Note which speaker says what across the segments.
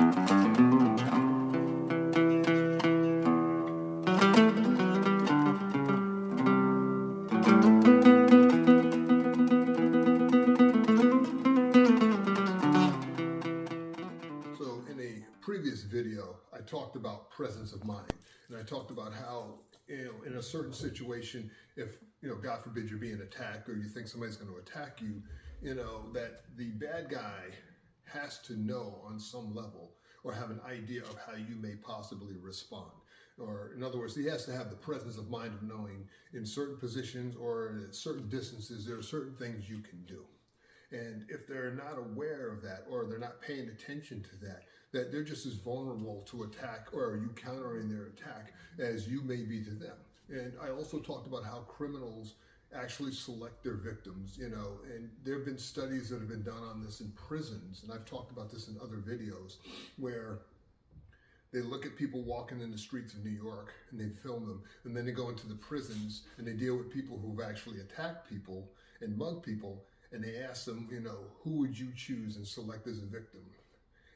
Speaker 1: So in a previous video, I talked about presence of mind, and I talked about how, in a certain situation, if, God forbid you're being attacked or you think somebody's going to attack you, that the bad guy has to know on some level or have an idea of how you may possibly respond. Or in other words, he has to have the presence of mind of knowing in certain positions or at certain distances, there are certain things you can do. And if they're not aware of that, or they're not paying attention to that, that they're just as vulnerable to attack, or you countering their attack, as you may be to them. And I also talked about how criminals actually select their victims, and there have been studies that have been done on this in prisons, and I've talked about this in other videos, where they look at people walking in the streets of New York and they film them, and then they go into the prisons and they deal with people who've actually attacked people and mugged people, and they ask them, who would you choose and select as a victim?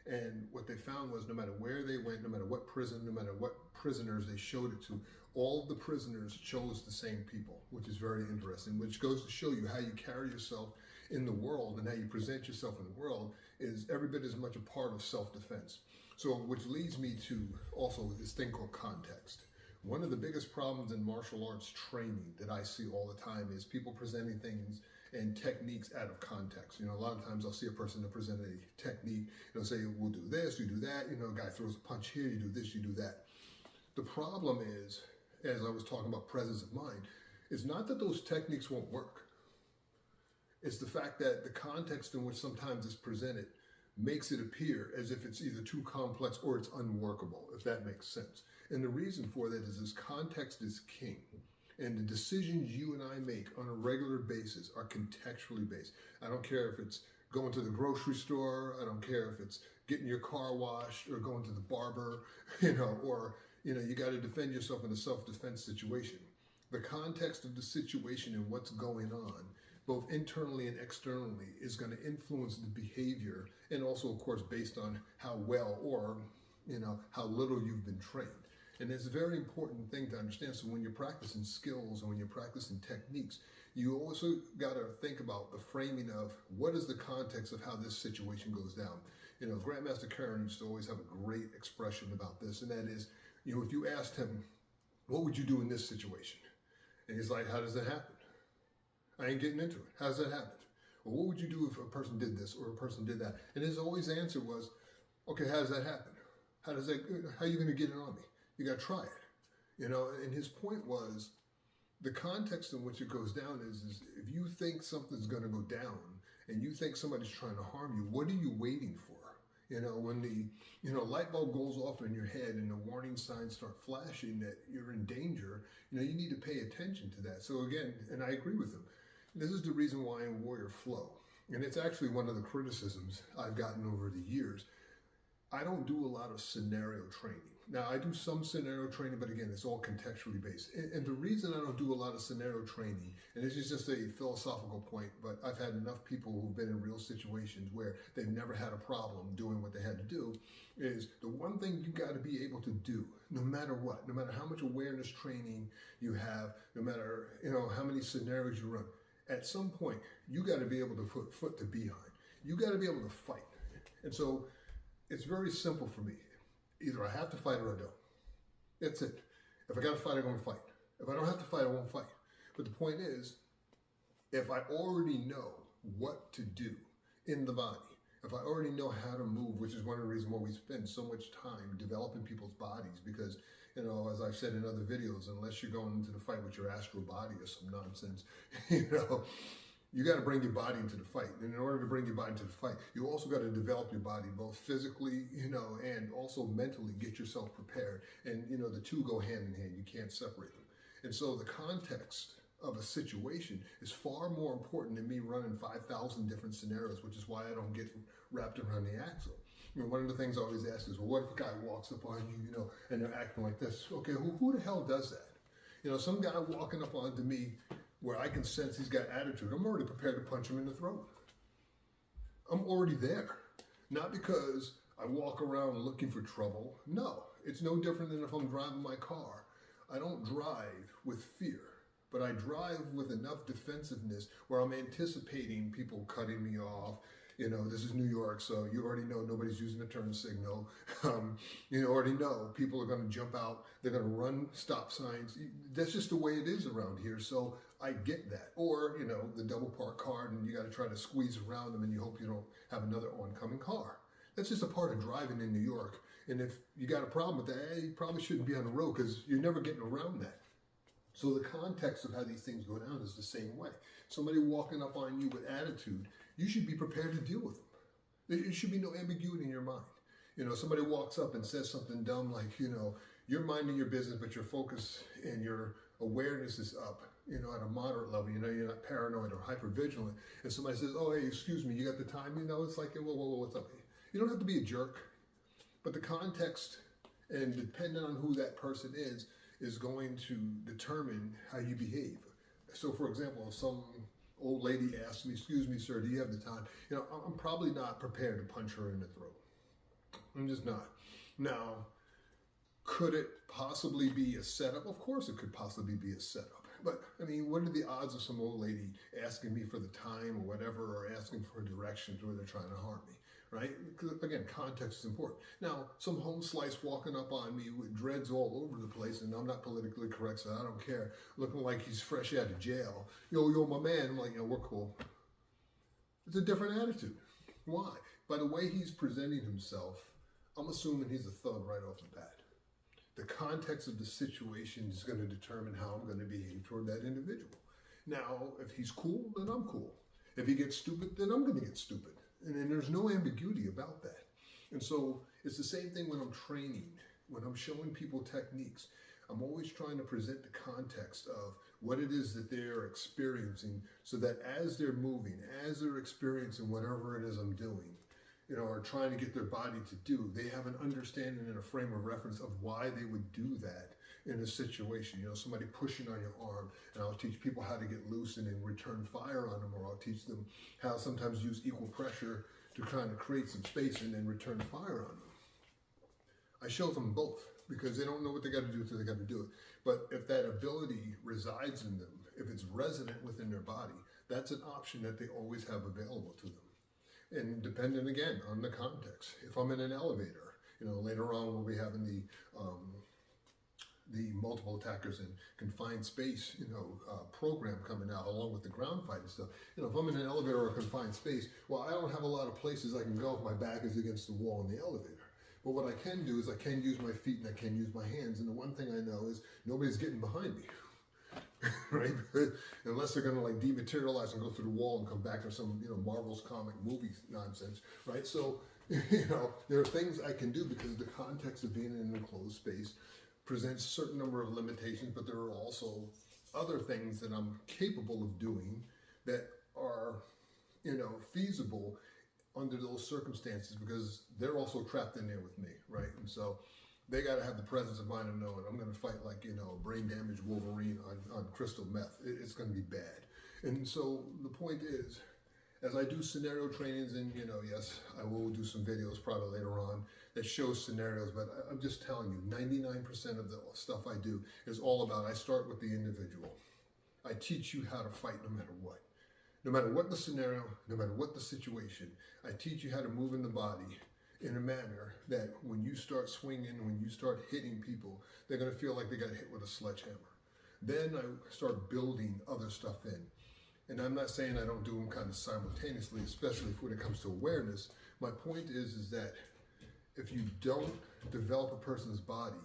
Speaker 1: And what they found was no matter where they went, no matter what prison, no matter what prisoners they showed it to, all of the prisoners chose the same people, which is very interesting, which goes to show you how you carry yourself in the world and how you present yourself in the world is every bit as much a part of self-defense. So, which leads me to also this thing called context. One of the biggest problems in martial arts training that I see all the time is people presenting things and techniques out of context. A lot of times I'll see a person to present a technique, say, we'll do this, you do that, a guy throws a punch here, you do this, you do that. The problem is, as I was talking about presence of mind, it's not that those techniques won't work. It's the fact that the context in which sometimes it's presented makes it appear as if it's either too complex or it's unworkable, if that makes sense. And the reason for that is this context is king. And the decisions you and I make on a regular basis are contextually based. I don't care if it's going to the grocery store, I don't care if it's getting your car washed or going to the barber, or, you got to defend yourself in a self-defense situation. The context of the situation and what's going on, both internally and externally, is going to influence the behavior, and also, of course, based on how well or, how little you've been trained. And it's a very important thing to understand. So when you're practicing skills and when you're practicing techniques, you also got to think about the framing of what is the context of how this situation goes down. Grandmaster Karen used to always have a great expression about this, and that is, if you asked him, what would you do in this situation? And he's like, how does that happen? I ain't getting into it. How does that happen? Well, what would you do if a person did this or a person did that? And his always answer was, okay, how does that happen? How are you going to get it on me? You got to try it, and his point was the context in which it goes down is if you think something's going to go down and you think somebody's trying to harm you, what are you waiting for? When the light bulb goes off in your head and the warning signs start flashing that you're in danger, you need to pay attention to that. So again, and I agree with him, this is the reason why in Warrior Flow, and it's actually one of the criticisms I've gotten over the years, I don't do a lot of scenario training. Now, I do some scenario training, but again, it's all contextually based. And the reason I don't do a lot of scenario training, and this is just a philosophical point, but I've had enough people who've been in real situations where they've never had a problem doing what they had to do, is the one thing you got to be able to do, no matter what, no matter how much awareness training you have, no matter how many scenarios you run, at some point, you got to be able to put foot to behind. You got to be able to fight. And so it's very simple for me. Either I have to fight or I don't. That's it. If I got to fight, I'm going to fight. If I don't have to fight, I won't fight. But the point is, if I already know what to do in the body, if I already know how to move, which is one of the reasons why we spend so much time developing people's bodies, because, as I've said in other videos, unless you're going into the fight with your astral body or some nonsense, you got to bring your body into the fight. And in order to bring your body into the fight, you also got to develop your body both physically, and also mentally get yourself prepared. And, the two go hand in hand. You can't separate them. And so the context of a situation is far more important than me running 5,000 different scenarios, which is why I don't get wrapped around the axle. One of the things I always ask is, well, what if a guy walks up on you, and they're acting like this? Okay, who the hell does that? Some guy walking up onto me where I can sense he's got attitude, I'm already prepared to punch him in the throat. I'm already there. Not because I walk around looking for trouble. No, it's no different than if I'm driving my car. I don't drive with fear, but I drive with enough defensiveness where I'm anticipating people cutting me off. You know, this is New York, so you already know nobody's using a turn signal. You already know people are going to jump out. They're going to run stop signs. That's just the way it is around here, so I get that. Or, you know, the double park car, and you got to try to squeeze around them, and you hope you don't have another oncoming car. That's just a part of driving in New York. And if you got a problem with that, you probably shouldn't be on the road because you're never getting around that. So the context of how these things go down is the same way. Somebody walking up on you with attitude, you should be prepared to deal with them. There should be no ambiguity in your mind. You know, somebody walks up and says something dumb like, you know, you're minding your business, but your focus and your awareness is up, you know, at a moderate level. You know, you're not paranoid or hypervigilant. And somebody says, oh, hey, excuse me, you got the time? You know, it's like, whoa, whoa, whoa, what's up? You don't have to be a jerk, but the context and depending on who that person is going to determine how you behave. So, for example, if some old lady asks me, excuse me, sir, do you have the time? You know, I'm probably not prepared to punch her in the throat. I'm just not. Now, could it possibly be a setup? Of course it could possibly be a setup. But, I mean, what are the odds of some old lady asking me for the time or whatever, or asking for directions where they're trying to harm me? Right? Because, again, context is important. Now, some home slice walking up on me with dreads all over the place, and I'm not politically correct, so I don't care, looking like he's fresh out of jail. Yo, my man. I'm like, you know, we're cool. It's a different attitude. Why? By the way he's presenting himself, I'm assuming he's a thug right off the bat. The context of the situation is going to determine how I'm going to behave toward that individual. Now, if he's cool, then I'm cool. If he gets stupid, then I'm going to get stupid. And there's no ambiguity about that. And so it's the same thing when I'm training, when I'm showing people techniques. I'm always trying to present the context of what it is that they're experiencing so that as they're moving, as they're experiencing whatever it is I'm doing, you know, or trying to get their body to do, they have an understanding and a frame of reference of why they would do that in a situation. You know, somebody pushing on your arm, and I'll teach people how to get loose and then return fire on them, or I'll teach them how to sometimes use equal pressure to kind of create some space and then return fire on them. I show them both because they don't know what they got to do until they got to do it. But if that ability resides in them, if it's resident within their body, that's an option that they always have available to them. And depending again on the context. If I'm in an elevator, you know, later on we'll be having the multiple attackers in confined space, you know, program coming out along with the ground fight and stuff. You know, if I'm in an elevator or a confined space, well, I don't have a lot of places I can go if my back is against the wall in the elevator. But what I can do is I can use my feet and I can use my hands. And the one thing I know is nobody's getting behind me. Right? Unless they're going to like dematerialize and go through the wall and come back or some, you know, Marvel's comic movie nonsense, right? So, you know, there are things I can do because the context of being in an enclosed space presents a certain number of limitations, but there are also other things that I'm capable of doing that are, you know, feasible under those circumstances because they're also trapped in there with me, right? And so they got to have the presence of mind of knowing I'm going to fight like, you know, brain damaged Wolverine on crystal meth. It's going to be bad. And so the point is, as I do scenario trainings, and, you know, yes, I will do some videos probably later on that shows scenarios, but I'm just telling you, 99% of the stuff I do is all about, I start with the individual. I teach you how to fight no matter what. No matter what the scenario, no matter what the situation, I teach you how to move in the body in a manner that when you start swinging, when you start hitting people, they're going to feel like they got hit with a sledgehammer. Then I start building other stuff in. And I'm not saying I don't do them kind of simultaneously, especially when it comes to awareness. My point is that if you don't develop a person's body,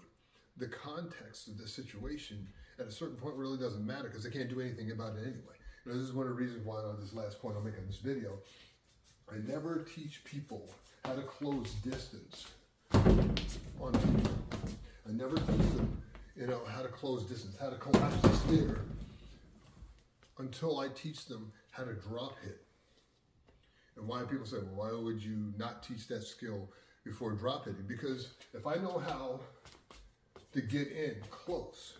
Speaker 1: the context of the situation at a certain point really doesn't matter because they can't do anything about it anyway. You know, this is one of the reasons why on this last point I'm making this video, I never teach people how to close distance on people. I never teach them, you know, how to close distance, how to collapse the spear until I teach them how to drop hit. And why people say, well, why would you not teach that skill before drop hitting? Because if I know how to get in close,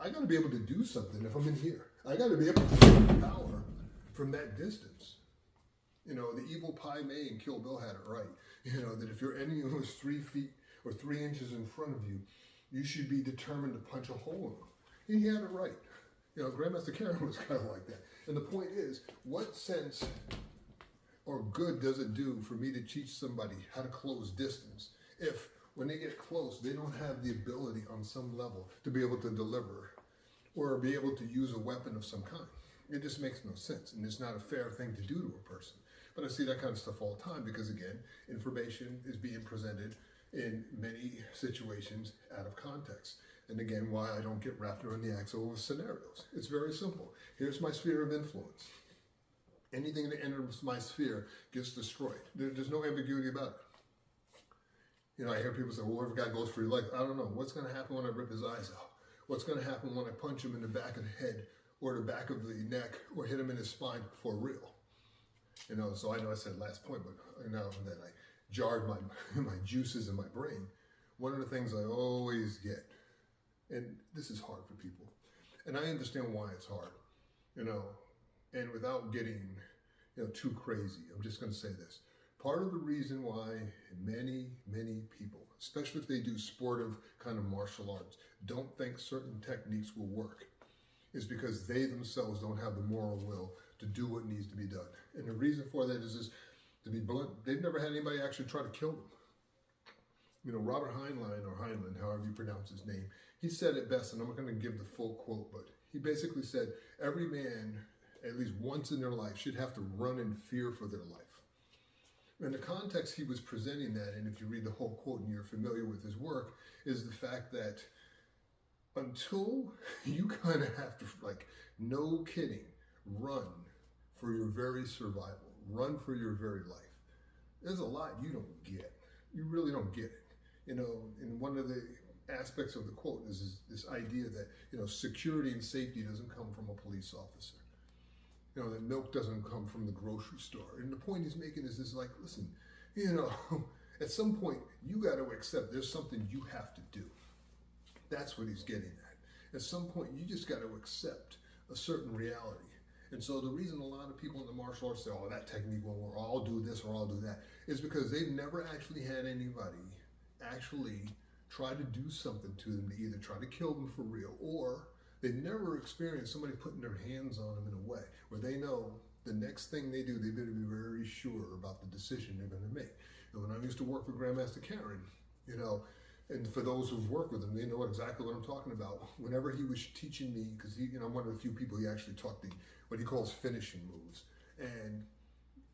Speaker 1: I got to be able to do something if I'm in here. I got to be able to get power from that distance. You know, the evil Pai Mei in Kill Bill had it right. You know, that if your enemy was 3 feet or 3 inches in front of you, you should be determined to punch a hole in him. And he had it right. You know, Grandmaster Karen was kind of like that. And the point is, what sense or good does it do for me to teach somebody how to close distance if when they get close, they don't have the ability on some level to be able to deliver or be able to use a weapon of some kind? It just makes no sense, and it's not a fair thing to do to a person. But I see that kind of stuff all the time because, again, information is being presented in many situations out of context. And again, why I don't get wrapped around the axle with scenarios. It's very simple. Here's my sphere of influence. Anything that enters my sphere gets destroyed. There's no ambiguity about it. You know, I hear people say, well, what if a guy goes for your leg? I don't know. What's going to happen when I rip his eyes out? What's going to happen when I punch him in the back of the head or the back of the neck or hit him in his spine for real? You know, so I know I said last point, but now that I jarred my juices in my brain, one of the things I always get, and this is hard for people, and I understand why it's hard, you know, and without getting, you know, too crazy, I'm just going to say this. Part of the reason why many people, especially if they do sportive kind of martial arts, don't think certain techniques will work is because they themselves don't have the moral will to do what needs to be done. And the reason for that is to be blunt, they've never had anybody actually try to kill them. You know, Robert Heinlein, however you pronounce his name, he said it best, and I'm not going to give the full quote, but he basically said, every man, at least once in their life, should have to run in fear for their life. In the context he was presenting that, and if you read the whole quote and you're familiar with his work, is the fact that until you kind of have to, like, no kidding, run for your very survival, run for your very life, there's a lot you don't get. You really don't get it. You know, and one of the aspects of the quote is this idea that, you know, security and safety doesn't come from a police officer. You know, that milk doesn't come from the grocery store. And the point he's making is like, listen, you know, at some point, you got to accept there's something you have to do. That's what he's getting at. At some point, you just got to accept a certain reality. And so the reason a lot of people in the martial arts say, oh, that technique won't work, or I'll do this or I'll do that, is because they've never actually had anybody actually try to do something to them to either try to kill them for real, or they've never experienced somebody putting their hands on them in a way where they know the next thing they do, they better be very sure about the decision they're going to make. And when I used to work with Grandmaster Karen, you know, and for those who've worked with him, they know exactly what I'm talking about. Whenever he was teaching me, because he, you know, I'm one of the few people he actually taught the what he calls finishing moves. And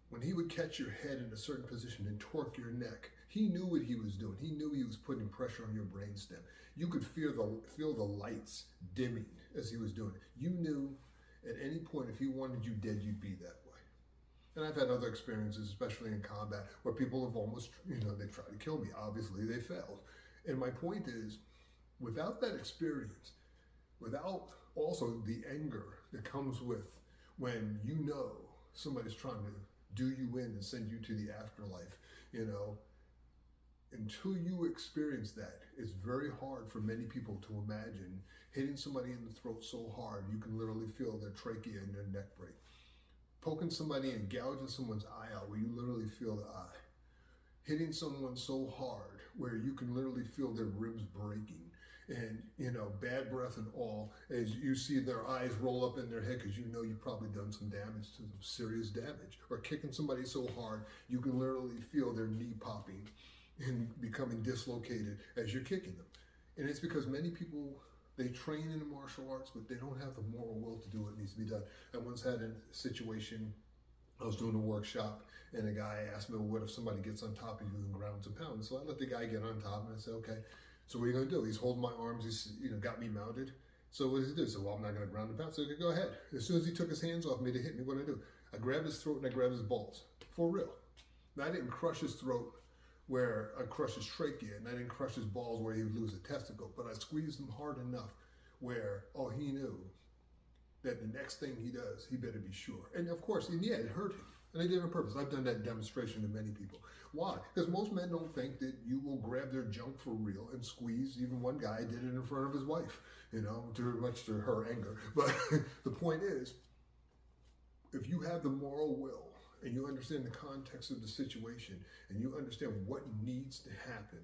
Speaker 1: when he would catch your head in a certain position and torque your neck, he knew what he was doing. He knew he was putting pressure on your brainstem. You could feel the lights dimming as he was doing it. You knew at any point if he wanted you dead, you'd be that way. And I've had other experiences, especially in combat, where people have almost, you know, they've tried to kill me. Obviously, they failed. And my point is, without that experience, without also the anger that comes with when you know somebody's trying to do you in and send you to the afterlife, you know, until you experience that, it's very hard for many people to imagine hitting somebody in the throat so hard you can literally feel their trachea and their neck break. Poking somebody and gouging someone's eye out where you literally feel the eye. Hitting someone so hard where you can literally feel their ribs breaking and, you know, bad breath and all, as you see their eyes roll up in their head because you know you've probably done some damage to them, serious damage. Or kicking somebody so hard you can literally feel their knee popping and becoming dislocated as you're kicking them. And it's because many people, they train in the martial arts, but they don't have the moral will to do what needs to be done. I once had a situation, I was doing a workshop, and a guy asked me, well, what if somebody gets on top of you and grounds and pounds? So I let the guy get on top, and I said, okay, so what are you going to do? He's holding my arms, he's, you know, got me mounted. So what does he do? So, well, I'm not going to ground and pound. So okay, go ahead. As soon as he took his hands off me to hit me, what did I do? I grabbed his throat and I grabbed his balls. For real. Now, I didn't crush his throat where I crushed his trachea, and I didn't crush his balls where he would lose a testicle, but I squeezed him hard enough where, oh, he knew that the next thing he does, he better be sure. And of course, in the end, it hurt him. And I did it on purpose. I've done that demonstration to many people. Why? Because most men don't think that you will grab their junk for real and squeeze. Even one guy did it in front of his wife, you know, much to her anger. But the point is, if you have the moral will and you understand the context of the situation, and you understand what needs to happen,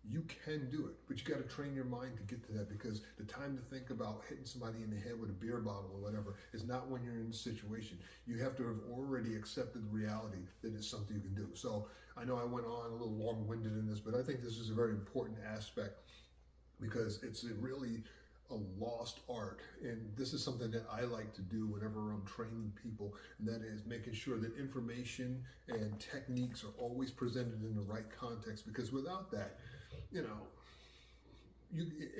Speaker 1: you can do it. But you got to train your mind to get to that, because the time to think about hitting somebody in the head with a beer bottle or whatever is not when you're in the situation. You have to have already accepted the reality that it's something you can do. So I know I went on a little long-winded in this, but I think this is a very important aspect, because it's really a lost art. And this is something that I like to do whenever I'm training people, and that is making sure that information and techniques are always presented in the right context, because without that,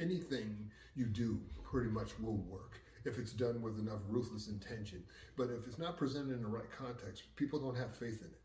Speaker 1: anything you do pretty much will work if it's done with enough ruthless intention. But if it's not presented in the right context, people don't have faith in it.